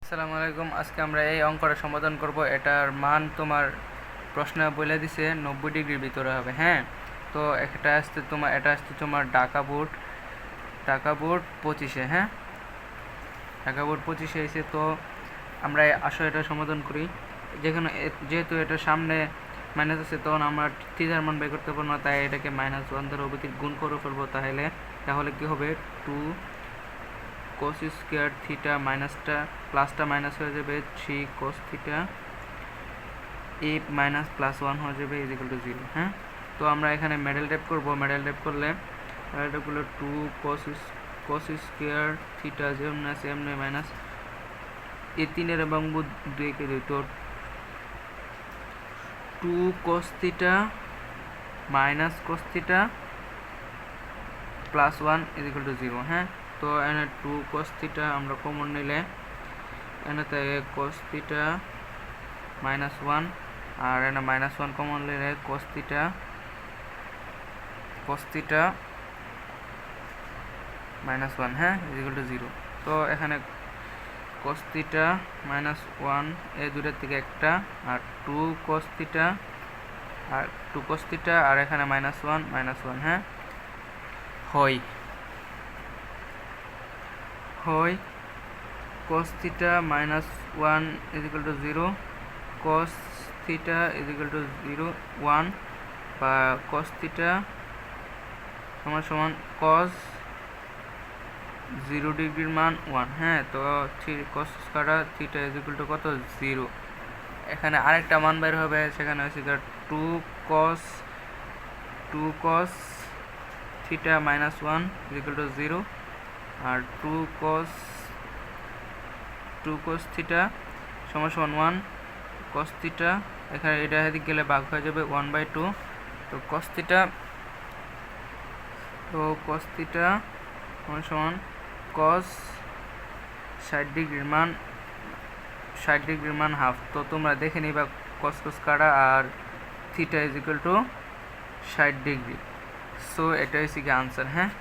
আসসালামু আলাইকুম। আজকে আমরা এই অঙ্কটা সমাধান করব। এটার মান তোমার প্রশ্ন বলে দিছে 90 ডিগ্রির ভিতরে হবে। হ্যাঁ, তো এটা আসছে তোমার ঢাকা বোর্ড 25-এ। হ্যাঁ, ঢাকা বোর্ড 25-এ এসে তো আমরা আসলে এটা সমাধান করি। যেহেতু এটার সামনে মাইনাস আছে, তখন আমরা থিটার মান বের করতে পারবো না, তাই এটাকে -1 দ্বারা অভিক্ষেপ গুণ করে ফেলবো। তাহলে কি হবে, 2 cos স্কোয়ার থিটা মাইনাসটা প্লাসটা মাইনাস হয়ে যাবে 3 cos থিটা এ মাইনাস +1 হয়ে যাবে =0। হ্যাঁ, তো আমরা এখানে মেডেল টেপ করবো। মেডেল টেপ করলে 2 cos স্কোয়ার থিটা যেমন আছে এমনি মাইনাস এ 3 এবং 2 কে 2, তো 2 cos theta minus cos theta +1 =0। হ্যাঁ, তো এখানে 2 cos থিটা আমরা কমন নিলে এখানে থেকে cos থিটা -1 আর এখানে -1 কমন নিলে cos থিটা -1, হ্যাঁ, =0। তো এখানে cos থিটা -1 এই দুটোর থেকে একটা, আর 2 cos থিটা আর এখানে -1, হ্যাঁ, হয় cos থিটা -1 =0, cos থিটা =0 1, বা cos থিটা সমান cos 0 ডিগ্রির মান 1। হ্যাঁ, তো cos কাটা থিটা কত, 0। এখানে আরেকটা মান বের হবে, সেখানে হচ্ছে 2 cos থিটা -1 0, আর 2 cos থিটা সমান 1 cos থিটা, এখানে এটা এদিক গেলে ভাগ হয়ে যাবে 1/2। তো cos থিটা সমান cos 60 ডিগ্রির মান হাফ। তো তোমরা দেখে নিবা cos কাটা আর থিটা = 60 ডিগ্রি। সো এটা হচ্ছে কি আনসার। হ্যাঁ।